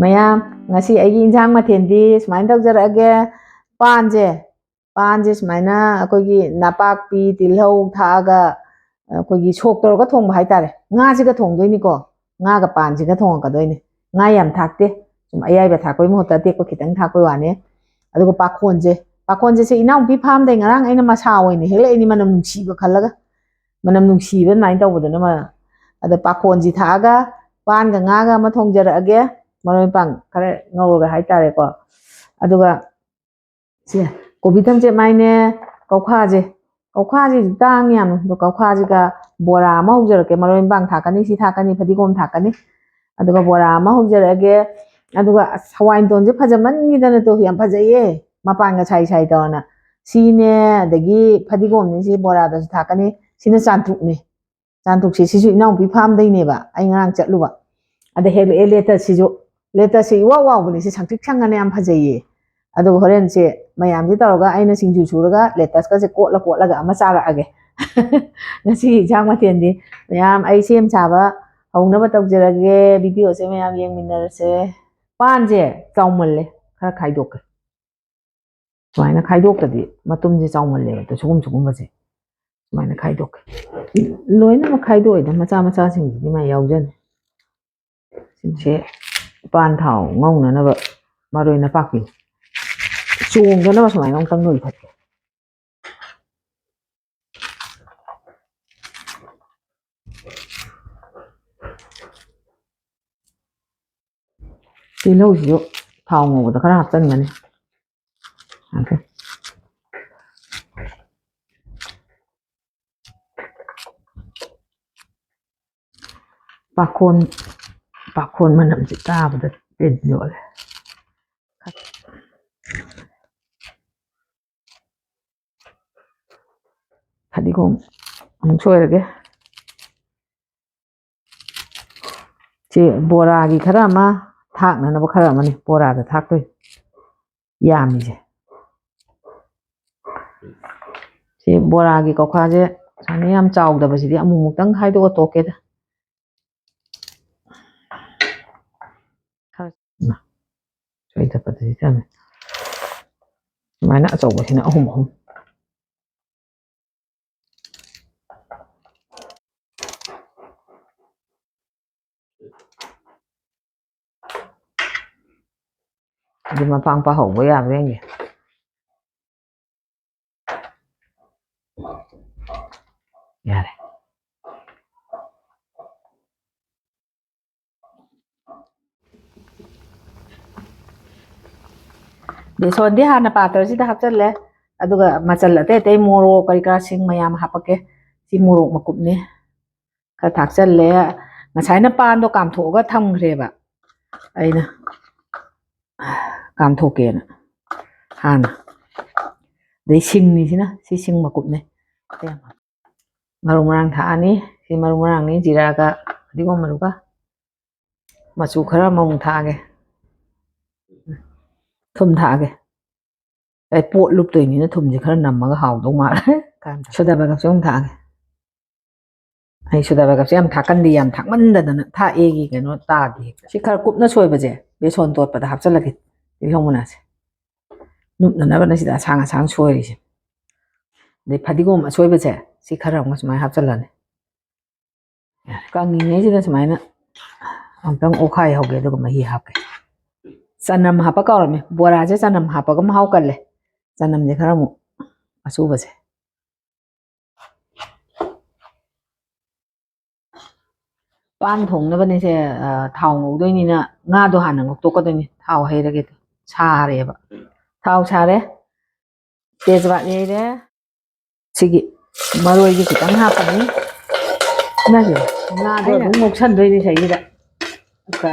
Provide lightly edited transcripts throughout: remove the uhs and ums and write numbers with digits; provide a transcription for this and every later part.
ꯃꯌꯥꯝ ꯉꯁꯤ ꯑꯩꯒꯤ ꯏꯟꯖꯥꯡ ꯃꯊꯦꯜꯗꯤ ꯁꯨꯃꯥꯏꯅ ꯇꯧꯖꯔꯛꯑꯒꯦ ꯄꯥꯟꯁꯦ ꯁꯨꯃꯥꯏꯅ ꯑꯩꯈꯣꯏꯒꯤ ꯅꯄꯥꯛꯄꯤ ꯇꯤꯜꯍꯧ ꯊꯥꯛꯑꯒ ꯑꯩꯈꯣꯏꯒꯤ ꯁꯣꯛ ꯇꯧꯔꯒ ꯊꯣꯡꯕ ꯍꯥꯏꯇꯥꯔꯦ ꯉꯥꯁꯤꯒ ꯊꯣꯡꯗꯣꯏꯅꯤꯀꯣ ꯉꯥꯒ ꯄꯥꯟꯁꯤꯒ ꯊꯣꯡꯉꯛꯀꯗꯣꯏꯅꯤ ꯉꯥ ꯌꯥꯝ ꯊꯥꯛꯇꯦ ꯁꯨꯝ ꯑꯌꯥꯏꯕ ꯊꯥꯛꯄꯩ ꯃꯍꯨꯠꯇ ꯑꯇꯦꯛꯄ ꯈꯤꯇꯪ ꯊꯥꯛꯄꯩ ꯋꯥꯅꯤ ꯑꯗꯨꯒ ꯄꯥꯈꯣꯟꯁꯦ ꯏꯅꯥꯎꯄꯤ ꯐꯥꯔꯝꯗꯩ ꯉꯔꯥꯡ ꯑꯩꯅ ꯃꯁꯥ ꯑꯣꯏꯅ ꯍꯦꯛꯂꯛꯏꯅꯤ ꯃꯅꯝ ꯅꯨꯡꯁꯤꯕ ꯈꯜꯂꯒ ꯃꯅꯝ ꯅꯨꯡꯁꯤꯕ ꯑꯗꯨꯃꯥꯏꯅ ꯇꯧꯕꯗꯨꯅ ꯑꯗ ꯄꯥꯈꯣꯟꯁꯤ ꯊꯥꯛꯑꯒ ꯄꯥꯟꯒ ꯉꯥꯒ ꯑꯃ ꯊꯣꯡꯖꯔꯛꯑꯒꯦ ꯃꯔꯣꯏ ꯃꯄꯥꯡ ꯈꯔ ꯉꯧꯔꯒ ꯍꯥꯏꯇꯥꯔꯦꯀꯣ ꯑꯗꯨꯒ ꯁꯦ ꯀꯣꯕꯤ ꯊꯝꯆꯦꯠ ꯃꯥꯏꯅꯦ ꯀꯧꯈꯥꯁꯦ ꯇꯥꯡꯉꯤ ꯌꯥꯝꯅ ꯑꯗꯣ ꯀꯧꯈꯥꯁꯤꯒ ꯕꯣꯔꯥ ꯑꯃ ꯍꯧꯖꯔꯛꯀꯦ ꯃꯔꯣꯏ ꯃꯄꯥꯡ ꯊꯥꯛꯀꯅꯤ ꯁꯤ ꯊꯥꯛꯀꯅꯤ ꯐꯗꯤꯒꯣꯝ ꯊꯥꯛꯀꯅꯤ ꯑꯗꯨꯒ ꯕꯣꯔꯥ ꯑꯃ ꯍꯧꯖꯔꯛꯑꯒꯦ ꯑꯗꯨꯒ ꯍꯋꯥꯏꯇꯣꯟꯁꯦ ꯐꯖꯃꯟꯈꯤꯗꯅ ꯇꯣ ꯌꯥꯝ ꯐꯖꯩꯌꯦ ꯃꯄꯥꯟꯒ ꯁꯥꯏ ꯇꯧꯔꯅ ꯁꯤꯅꯦ ꯑꯗꯒꯤ ꯐꯗꯤꯒꯣꯝꯅꯤ ꯁꯤ ꯕꯣꯔꯥꯗꯁꯨ ꯊꯥꯛꯀꯅꯤ ꯁꯤꯅ ꯆꯥꯟꯇ꯭ꯔꯨꯛꯁꯦ ꯁꯤꯁꯨ ꯏꯅꯥꯎꯄꯤ ꯐꯥꯔꯝꯗꯩꯅꯦꯕ ꯑꯩ ꯉꯔꯥꯡ ꯆꯠꯂꯨꯕ ꯑꯗ ꯍꯦꯛꯂꯛꯑꯦ ꯂꯦꯇꯁꯁꯤ ꯏꯋꯥꯎ ꯋꯥꯎꯕꯅꯦ ꯁꯤ ꯁꯪꯇ꯭ꯔꯤꯛ ꯁꯪꯉꯅ ꯌꯥꯝ ꯐꯖꯩꯌꯦ ꯑꯗꯨꯒ ꯍꯣꯔꯦꯟꯁꯦ ꯃꯌꯥꯝꯁꯦ ꯇꯧꯔꯒ ꯑꯩꯅ ꯁꯤꯡꯖꯨ ꯁꯨꯔꯒ ꯂꯦꯇꯁꯀꯁꯦ ꯀꯣꯠꯂꯒ ꯑꯃ ꯆꯥꯔꯛꯑꯒꯦ ꯉꯁꯤꯒꯤ ꯏꯟꯁꯥꯡ ꯃꯊꯦꯜꯗꯤ ꯃꯌꯥꯝ ꯑꯩ ꯁꯦꯝ ꯁꯥꯕ ꯍꯧꯅꯕ ꯇꯧꯖꯔꯒꯦ ꯚꯤꯗꯤꯑꯣꯁꯦ ꯃꯌꯥꯝ ꯌꯦꯡꯃꯤꯟꯅꯔꯁꯦ ꯄꯥꯟꯁꯦ ꯆꯥꯎꯃꯜꯂꯦ ꯈꯔ ꯈꯥꯏꯗꯣꯛꯀꯦ ꯁꯨꯃꯥꯏꯅ ꯈꯥꯏꯗꯣꯛꯇꯗꯤ ꯃꯇꯨꯝꯁꯦ ꯆꯥꯎꯃꯜꯂꯦꯕ ꯁꯤꯒꯨꯝꯕꯁꯦ ꯁꯨꯃꯥꯏꯅ ꯈꯥꯏꯗꯣꯛꯀꯦ ꯂꯣꯏꯅꯃꯛ ꯈꯥꯏꯗꯣꯛꯏꯗ ꯃꯆꯥꯁꯤꯡꯁꯤꯗꯤ ꯃꯥ ꯌꯥꯎꯖꯅꯤ ꯁꯤꯁꯦ ꯄꯥꯟ ꯊꯥꯎ ꯉꯧꯅꯅꯕ ꯃꯔꯣꯏ ꯅꯄꯥꯛꯄꯤ ꯆꯣꯡꯗꯅꯕ ꯁꯨꯃꯥꯏꯅ ꯑꯃꯨꯛꯇꯪ ꯅꯣꯏꯊꯠꯀꯦ ꯇꯤꯜꯍꯧꯁꯤꯁꯨ ꯊꯥꯎ ꯉꯧꯕꯗ ꯈꯔ ꯍꯥꯞꯆꯟꯒꯅꯤ ꯄꯥꯈꯣꯟ ꯃꯅꯝꯁꯤ ꯇꯥꯕꯗ ꯄꯦꯟꯖꯣꯜꯂꯦ ꯐꯗꯤꯒꯣꯝ ꯑꯃꯨꯛ ꯁꯣꯏꯔꯒꯦ ꯁꯤ ꯕꯣꯔꯥꯒꯤ ꯈꯔ ꯑꯃ ꯊꯥꯛꯅꯅꯕ ꯈꯔ ꯑꯃꯅꯤ ꯕꯣꯔꯥꯗ ꯊꯥꯛꯇꯣꯏ ꯌꯥꯝꯃꯤꯁꯦ ꯁꯤ ꯕꯣꯔꯥꯒꯤ ꯀꯧꯈꯥꯁꯦ ꯁꯨꯃꯥꯏꯅ ꯌꯥꯝ ꯆꯥꯎꯗꯕꯁꯤꯗꯤ ꯑꯃꯨꯛꯇꯪ ꯈꯥꯏꯗꯣꯛꯑ ꯇꯣꯛꯀꯦꯗ ꯁꯣꯏꯗꯄꯗꯗꯤ ꯊꯝꯃꯦ ꯁꯨꯃꯥꯏꯅ ꯑꯆꯧꯕꯁꯤꯅ ꯑꯍꯨꯝ ꯑꯗꯨ ꯃꯄꯥꯡ ꯍꯧꯕ ꯌꯥꯕ꯭ꯔꯥ ꯌꯦꯡꯒꯦ ꯌꯥꯔꯦ ꯕꯦꯁꯣꯟꯗꯤ ꯍꯥꯟꯅ ꯄꯥꯇ꯭ꯔꯁꯤꯗ ꯍꯥꯞꯆꯜꯂꯦ ꯑꯗꯨꯒ ꯃꯆꯜ ꯑꯇꯩ ꯃꯣꯔꯣꯛ ꯀꯔꯤ ꯀꯔꯥꯁꯤꯡ ꯃꯌꯥꯝ ꯍꯥꯞꯄꯛꯀꯦ ꯁꯤ ꯃꯣꯔꯣꯛ ꯃꯀꯨꯞꯅꯤ खर थाक्चल्ले ngसाइना पान दो कामथोगा थमग्रेबा अइना कामथोकेना हाना दei singni sina si sing makupne marung marang thaani si marung marang ni jira ga digom maruga machu khara mong thaage thum thaage ai pot lup toini na thum ji khara namaga hawdo ma soda ba ga chong thaage ai soda ba ga yam thakan di yam thakmanda dana tha egi keno ta di si khara kupna soibaje beson tot pada hapchalagi ilhonguna se nupna na bana sida sang sang soiri se de fadigom soibaje si khara ma sumai hapchalane kangi ne sida sumai na amtang okhai hoge do mahi hapke sanam hapa kawrame bora je sanam hapa ga mahau kalle sanam je khara mu asuba se pan thong na bane se thau ngodoi ni na nga do hanan ngok to ko doi ni thau heirage sare ba thau sare tejwat ye de sigi maroi gi kitang hapani na je nga do dum ngok san doi ni sai da ka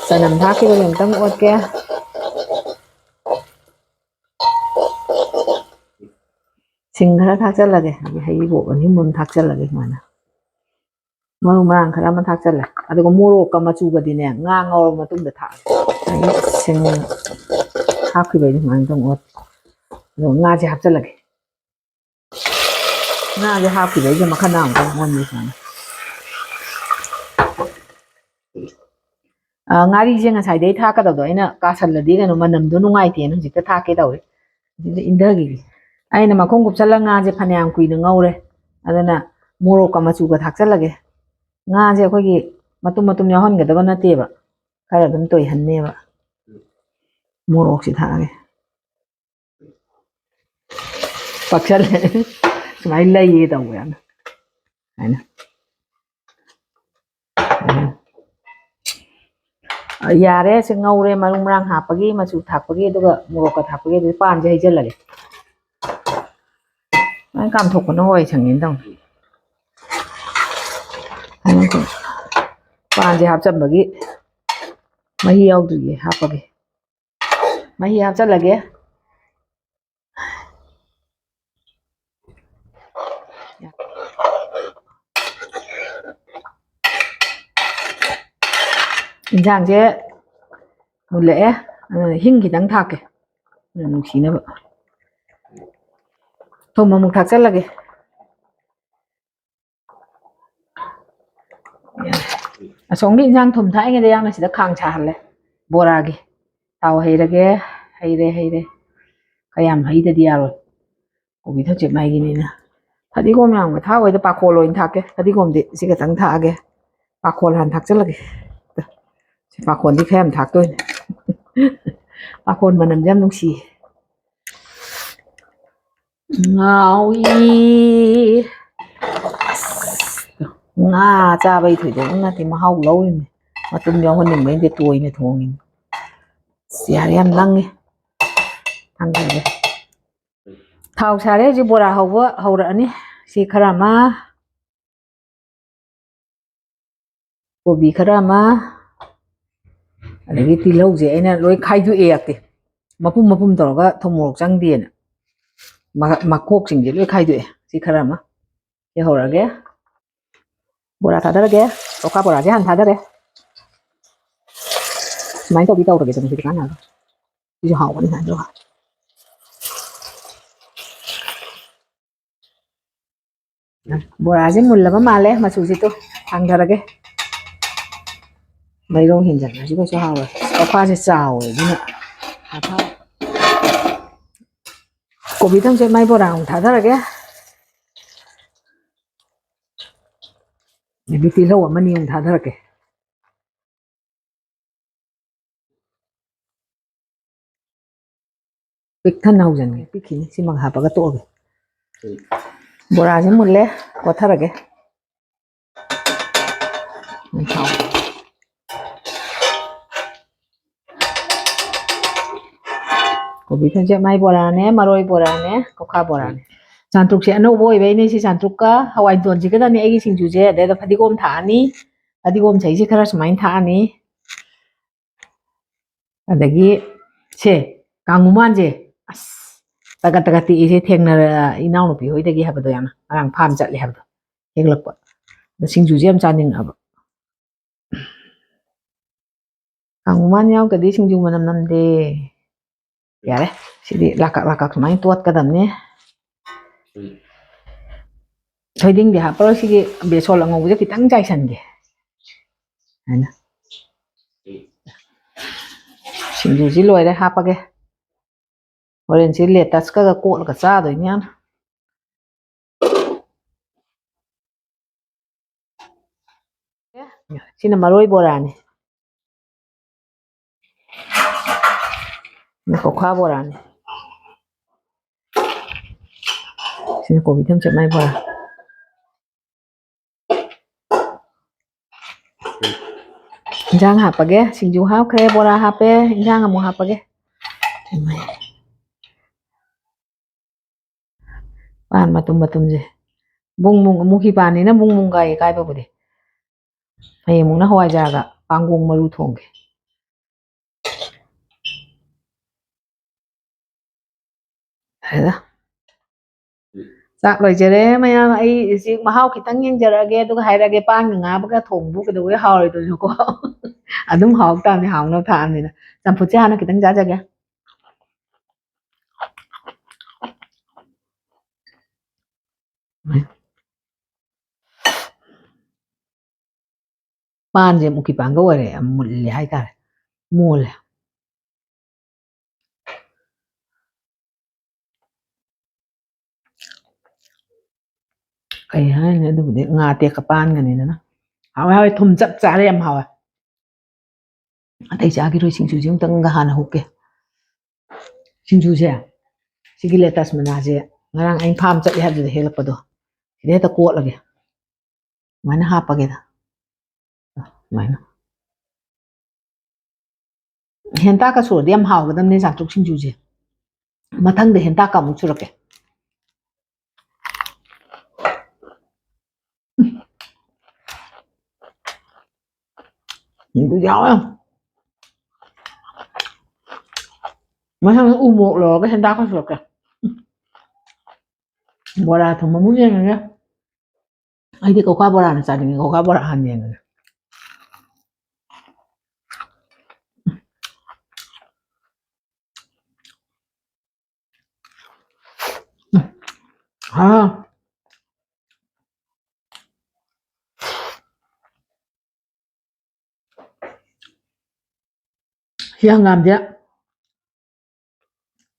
sanam tha ki ba tang ot ke sing khara thakchalage hei bo ani mun thakchalage mana maru marang khara ma thakchale adugo morok ka machu ga dine nga ngawr matung da tha sing hapki bai man tang ot do nga je hapchalage nga je hapki bai je makhana ang mon ni sana ꯉꯥꯔꯤꯁꯦ ꯉꯁꯥꯏꯗꯩ ꯊꯥꯛꯀꯗꯕꯗꯣ ꯑꯩꯅ ꯀꯥꯁꯜꯂꯗꯤ ꯀꯩꯅꯣ ꯃꯅꯝꯗꯣ ꯅꯨꯡꯉꯥꯏꯇꯦꯅ ꯍꯧꯖꯤꯛꯇ ꯊꯥꯛꯀꯦ ꯇꯧꯔꯦ ꯁꯤꯗ ꯏꯟꯊꯈꯤꯒꯦ ꯑꯩꯅ ꯃꯈꯨꯝ ꯀꯨꯞꯁꯜꯂ ꯉꯥꯁꯦ ꯐꯅꯌꯥꯝ ꯀꯨꯏꯅ ꯉꯧꯔꯦ ꯑꯗꯨꯅ ꯃꯣꯔꯣꯛꯀ ꯃꯆꯨꯒ ꯊꯥꯛꯆꯜꯂꯒꯦ ꯉꯥꯁꯦ ꯑꯩꯈꯣꯏꯒꯤ ꯃꯇꯨꯝ ꯃꯇꯨꯝ ꯌꯥꯎꯍꯟꯒꯗꯕ ꯅꯠꯇꯦꯕ ꯈꯔ ꯑꯗꯨꯝ ꯇꯣꯏꯍꯟꯅꯦꯕ ꯃꯣꯔꯣꯛꯁꯤ ꯊꯥꯛꯑꯒꯦ ꯄꯛꯁꯜꯂꯦ ꯁꯨꯃꯥꯏꯅ ꯂꯩꯌꯦ ꯇꯧꯕ ꯌꯥꯝꯅ ꯍꯥꯏꯅ ꯌꯥꯔꯦ ꯁꯤ ꯉꯧꯔꯦ ꯃꯔꯨ ꯃꯔꯥꯡ ꯍꯥꯞꯄꯒꯤ ꯃꯆꯨ ꯊꯥꯛꯄꯒꯤ ꯑꯗꯨꯒ ꯃꯣꯔꯣꯛꯀ ꯊꯥꯛꯄꯒꯤ ꯑꯗꯨꯗꯤ ꯄꯥꯟꯁꯦ ꯍꯩꯖꯤꯜꯂꯒꯦ ꯅꯪ ꯀꯥꯝꯊꯣꯛꯄꯅ ꯍꯣꯏ ꯁꯪꯉꯤꯅ ꯇꯧꯅꯤ ꯄꯥꯟꯁꯦ ꯍꯥꯞꯆꯟꯕꯒꯤ ꯃꯍꯤ ꯌꯥꯎꯗ꯭ꯔꯤꯌꯦ ꯍꯥꯞꯄꯒꯦ ꯃꯍꯤ ꯍꯥꯞꯆꯜꯂꯒꯦ ꯏꯟꯁꯥꯡꯁꯦ ꯃꯨꯜꯂꯛꯑꯦ ꯍꯤꯡ ꯈꯤꯇꯪ ꯊꯥꯛꯀꯦ ꯅꯨꯡꯁꯤꯅꯕ ꯊꯨꯝ ꯑꯃꯨꯛ ꯊꯥꯛꯆꯜꯂꯒꯦ ꯑꯁꯣꯝꯒꯤ ꯏꯟꯁꯥꯡ ꯊꯨꯝ ꯊꯥꯛꯏꯉꯩꯗ ꯌꯥꯝꯅ ꯁꯤꯗ ꯈꯥꯡ ꯁꯥꯍꯜꯂꯦ ꯕꯣꯔꯥꯒꯤ ꯊꯥꯎ ꯍꯩꯔꯒꯦ ꯍꯩꯔꯦ ꯀꯌꯥꯝ ꯍꯩꯗꯗꯤ ꯌꯥꯔꯣꯏ ꯀꯣꯕꯤ ꯊꯝꯆꯦꯠ ꯃꯥꯏꯒꯤꯅꯤꯅ ꯐꯗꯤꯒꯣꯝ ꯌꯥꯝꯒ ꯊꯥꯛꯑꯣꯏꯗ ꯄꯥꯈꯣꯜ ꯑꯣꯏꯅ ꯊꯥꯛꯀꯦ ꯐꯗꯤꯒꯣꯝꯗꯤ ꯁꯤ ꯈꯛꯇꯪ ꯊꯥꯛꯑꯒꯦ ꯄꯥꯈꯣꯜ ꯍꯥꯟꯅ ꯊꯥꯛꯆꯜꯂꯒꯦ ꯄꯥꯈꯣꯟꯗꯤ ꯈꯔ ꯌꯥꯝ ꯊꯥꯛꯇꯣꯏꯅꯦ ꯄꯥꯈꯣꯟ ꯃꯅꯝꯁꯦ ꯌꯥꯝ ꯅꯨꯡꯁꯤꯌꯦ ꯉꯥꯎꯏ ꯉꯥ ꯆꯥꯕꯩ ꯊꯣꯏꯗꯣꯛꯅ ꯅꯠꯇꯦ ꯃꯍꯥꯎ ꯂꯧꯔꯤꯅꯦ ꯃꯇꯨꯝ ꯌꯥꯎꯍꯟꯅꯤꯡꯕꯩꯗꯤ ꯇꯣꯏꯅ ꯊꯣꯡꯉꯤꯅꯤ ꯌꯥꯔꯦ ꯌꯥꯝ ꯂꯪꯉꯦ ꯊꯥꯡꯊꯔꯒꯦ ꯊꯥꯎ ꯁꯥꯔꯦ ꯍꯧꯖꯤꯛ ꯕꯣꯔꯥ ꯍꯧꯕ ꯍꯧꯔꯛꯑꯅꯤ ꯁꯤ ꯈꯔ ꯑꯃ ꯀꯣꯕꯤ ꯈꯔ ꯑꯃ ꯑꯗꯒꯤ ꯇꯤꯜꯍꯧꯁꯦ ꯑꯩꯅ ꯂꯣꯏ ꯈꯥꯏꯗꯣꯛꯑꯦ ꯃꯄꯨꯝ ꯃꯄꯨꯝ ꯇꯧꯔꯒ ꯊꯨꯝ ꯃꯣꯔꯣꯛ ꯆꯪꯗꯦꯅ ꯃꯈꯣꯛꯁꯤꯡꯁꯦ ꯂꯣꯏ ꯈꯥꯏꯗꯣꯛꯑꯦ ꯁꯤ ꯈꯔ ꯑꯃ ꯁꯤ ꯍꯧꯔꯒꯦ ꯕꯣꯔꯥ ꯊꯥꯗꯔꯒꯦ ꯑꯣꯈꯥ ꯕꯣꯔꯥꯁꯦ ꯍꯥꯟꯅ ꯊꯥꯗꯔꯦ ꯁꯨꯃꯥꯏꯅ ꯇꯧꯔꯒꯦ ꯁꯤꯗꯤ ꯀꯥꯟꯅꯕ ꯁꯤꯁꯨ ꯍꯥꯎꯕꯅꯤ ꯑꯗꯨꯒ ꯕꯣꯔꯥꯁꯦ ꯃꯨꯜꯂꯕ ꯃꯥꯜꯂꯦ ꯃꯆꯨꯁꯤꯗꯣ ꯊꯥꯡꯊꯔꯒꯦ ꯃꯩꯔꯧ ꯍꯦꯟꯖꯟꯅꯁꯤ ꯀꯩꯁꯨ ꯍꯥꯎꯔꯣꯏ ꯑꯣꯈꯥꯁꯦ ꯆꯥꯎꯋꯦ ꯑꯗꯨꯅ ꯀꯣꯕꯤ ꯊꯝꯆꯦꯠ ꯃꯥꯏ ꯕꯣꯔꯥ ꯑꯃꯨꯛ ꯊꯥꯗꯔꯒꯦ ꯑꯗꯒꯤ ꯇꯤꯜꯍꯧ ꯑꯃꯅꯤ ꯑꯃꯨꯛ ꯊꯥꯗꯔꯛꯀꯦ ꯄꯤꯛ ꯊꯟꯅ ꯍꯧꯖꯟꯒꯦ ꯄꯤꯛꯈꯤꯅꯤ ꯁꯤꯃꯛ ꯍꯥꯞꯄꯒ ꯇꯣꯛꯑꯒꯦ ꯕꯣꯔꯥꯁꯦ ꯃꯨꯜꯂꯦ ꯀꯣꯠꯊꯔꯒꯦ ꯀꯣꯕꯤ ꯊꯝꯆꯦꯠ ꯃꯥꯏ ꯕꯣꯔꯥꯅꯦ ꯃꯔꯣꯏ ꯕꯣꯔꯥꯅꯦ ꯀꯧꯈꯥ ꯕꯣꯔꯥꯅꯦ ꯆꯥꯟꯇ꯭ꯔꯨꯛꯁꯦ ꯑꯅꯧꯕ ꯑꯣꯏꯕꯩꯅꯦ ꯁꯤ ꯆꯥꯟꯇ꯭ꯔꯨꯛꯀ ꯍꯋꯥꯏꯗꯣꯟꯁꯤꯒꯗꯅꯤ ꯑꯩꯒꯤ ꯁꯤꯡꯖꯨꯁꯦ ꯑꯗꯩꯗ ꯐꯗꯤꯒꯣꯝ ꯊꯥꯛꯑꯅꯤ ꯐꯗꯤꯒꯣꯝ ꯆꯩꯁꯦ ꯈꯔ ꯁꯨꯃꯥꯏꯅ ꯊꯥꯛꯑꯅꯤ ꯑꯗꯒꯤ ꯁꯦ ꯀꯥꯡꯉꯨꯃꯥꯟꯁꯦ ꯑꯁ ꯇꯒꯠ ꯇꯒꯠ ꯇꯦꯛꯏꯁꯦ ꯊꯦꯡꯅꯔ ꯏꯅꯥꯎꯅꯨꯄꯤ ꯍꯣꯏꯗꯒꯤ ꯍꯥꯏꯕꯗꯣ ꯌꯥꯝꯅ ꯉꯔꯥꯡ ꯐꯥꯝ ꯆꯠꯂꯦ ꯍꯥꯏꯕꯗꯣ ꯍꯦꯛꯂꯛꯄ ꯑꯗ ꯁꯤꯡꯖꯨꯁꯦ ꯌꯥꯝ ꯆꯥꯅꯤꯡꯉꯛꯑꯕ ꯀꯥꯡꯉꯨꯃꯥꯟ ꯌꯥꯎꯗꯗꯤ ꯁꯤꯡꯖꯨ ꯃꯅꯝ ꯅꯝꯗꯦ ꯌꯥꯔꯦ ꯁꯤꯗꯤ ꯂꯥꯛꯀꯛ ꯁꯨꯃꯥꯏꯅ ꯇꯣꯠꯀꯗꯕꯅꯦ ꯊꯣꯏꯗꯤꯡꯗꯤ ꯍꯥꯞꯄꯔꯣꯏ ꯁꯤꯒꯤ ꯕꯦꯁꯣꯟ ꯑꯉꯧꯕꯁꯦ ꯈꯤꯇꯪ ꯆꯥꯏꯁꯟꯒꯦ ꯍꯥꯏꯅ ꯁꯤꯡꯖꯨꯁꯤ ꯂꯣꯏꯔꯦ ꯍꯥꯞꯄꯒꯦ ꯍꯣꯔꯦꯟꯁꯤ ꯂꯦꯇꯁꯀꯒ ꯀꯣꯠꯂꯒ ꯆꯥꯗꯣꯏꯅꯦ ꯌꯥꯝ ꯁꯤꯅ ꯃꯔꯣꯏ ꯕꯣꯔꯥꯅꯤ ꯀꯧꯈꯥ ꯕꯣꯔꯥꯅꯤ sini kobi thêm chậm mai vào injang hapage singju hapkre bora hape injang amu hapage pan matum matum je bung mung amu hi pan ni na bung mung gai kai ba bude hay mung na hawai jaga panggung maru thongge ꯍꯥꯏꯗ ꯆꯥꯛ ꯂꯣꯏꯖꯔꯦ ꯃꯌꯥꯝ ꯑꯩ ꯍꯧꯖꯤꯛ ꯃꯍꯥꯎ ꯈꯤꯇꯪ ꯌꯦꯡꯖꯔꯛꯑꯒꯦ ꯑꯗꯨꯒ ꯍꯥꯏꯔꯛꯑꯒꯦ ꯄꯥꯟꯒ ꯉꯥꯕꯒ ꯊꯣꯡꯕꯨ ꯀꯩꯗꯧꯕꯩ ꯍꯥꯎꯔꯣꯏꯗꯣꯏꯅꯣꯀꯣ ꯑꯗꯨꯝ ꯍꯥꯎ ꯇꯥꯕꯅꯤ ꯍꯥꯎꯅꯕ ꯊꯥꯛꯑꯕꯅꯤꯅ ꯆꯝꯐꯨꯠꯁꯦ ꯍꯥꯟꯅ ꯈꯤꯇꯪ ꯆꯥꯖꯒꯦ ꯄꯥꯟꯁꯦ ꯃꯨꯛꯀꯤ ꯄꯥꯟꯒ ꯑꯣꯏꯔꯦ ꯌꯥꯝ ꯃꯨꯜꯂꯦ ꯍꯥꯏꯇꯥꯔꯦ ꯃꯣꯜꯂꯦ ꯀꯩ ꯍꯥꯏꯅꯤ ꯑꯗꯨꯕꯨꯗꯤ ꯉꯥ ꯑꯇꯦꯛꯀ ꯄꯥꯟꯒꯅꯤꯗꯅ ꯍꯥꯎꯋꯦ ꯍꯥꯎꯋꯦ ꯊꯨꯝ ꯆꯞ ꯆꯥꯔꯦ ꯌꯥꯝ ꯍꯥꯎꯋꯦ ꯑꯇꯩ ꯆꯥꯈꯤꯔꯣꯏ ꯁꯤꯡꯖꯨꯁꯦ ꯑꯃꯨꯛꯇꯪꯒ ꯍꯥꯟꯅ ꯍꯨꯛꯀꯦ ꯁꯤꯡꯖꯨꯁꯦ ꯁꯤꯒꯤ ꯂꯦꯇꯁ ꯃꯅꯥꯁꯦ ꯉꯔꯥꯡ ꯑꯩꯅ ꯐꯥꯝ ꯆꯠꯂꯦ ꯍꯥꯏꯕꯗꯨꯗ ꯍꯦꯜꯂꯛꯄꯗꯣ ꯁꯤꯗ ꯍꯦꯛꯇ ꯀꯣꯠꯂꯒꯦ ꯁꯨꯃꯥꯏꯅ ꯍꯥꯞꯄꯒꯦꯗ ꯁꯨꯃꯥꯏꯅ ꯍꯦꯟꯇꯥꯛꯀ ꯁꯨꯔꯗꯤ ꯌꯥꯝ ꯍꯥꯎꯒꯗꯕꯅꯦ ꯆꯥꯇ꯭ꯔꯨꯛ ꯁꯤꯡꯖꯨꯁꯦ ꯃꯊꯪꯗ ꯍꯦꯟꯇꯥꯛꯀ ꯑꯃꯨꯛ ꯁꯨꯔꯛꯀꯦ ꯑꯗꯨ ꯌꯥꯎꯋꯦ ꯃꯊꯪꯗ ꯎ ꯃꯣꯔꯣꯛ ꯂꯧꯔꯒ ꯍꯦꯟꯇꯥꯛꯀ ꯁꯨꯔꯛꯀꯦ ꯕꯣꯔꯥ ꯊꯨꯝ ꯑꯃꯨꯛ ꯌꯦꯡꯉꯒꯦ ꯑꯩꯗꯤ ꯀꯧꯀꯥ ꯕꯣꯔꯥꯅ ꯆꯥꯅꯤꯡꯉꯦ ꯀꯧꯀꯥ ꯕꯣꯔꯥ ꯍꯥꯟꯅ ꯌꯦꯡꯉꯒꯦ ꯁꯤ ꯍꯪꯒꯥꯝꯁꯦ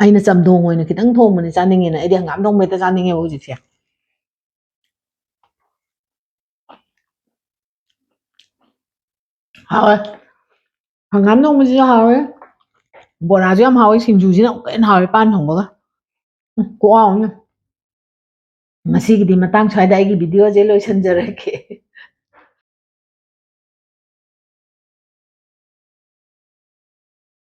ꯑꯩꯅ ꯆꯝꯊꯣꯡ ꯑꯣꯏꯅ ꯈꯤꯇꯪ ꯊꯣꯡꯕꯅꯦ ꯆꯥꯅꯤꯡꯉꯦꯅ ꯑꯩꯗꯤ ꯍꯪꯒꯥꯝ ꯊꯣꯡꯕ ꯍꯦꯛꯇ ꯆꯥꯅꯤꯡꯉꯦꯕ ꯍꯧꯖꯤꯛꯁꯦ ꯍꯥꯎꯋꯦ ꯍꯪꯒꯥꯝ ꯊꯣꯡꯕꯁꯤꯁꯨ ꯍꯥꯎꯋꯦ ꯕꯣꯔꯥꯁꯨ ꯌꯥꯝ ꯍꯥꯎꯋꯦ ꯁꯤꯡꯖꯨꯁꯤꯅ ꯑꯃꯨꯛꯀ ꯍꯦꯟꯅ ꯍꯥꯎꯋꯦ ꯄꯥꯟ ꯊꯣꯡꯕꯒ ꯈꯨꯍꯥꯎ ꯑꯃꯅꯦ ꯉꯁꯤꯒꯤꯗꯤ ꯃꯇꯥꯡ ꯁ꯭ꯋꯥꯏꯗ ꯑꯩꯒꯤ ꯚꯤꯗꯤꯑꯣꯁꯦ ꯂꯣꯏꯁꯤꯟꯖꯔꯒꯦ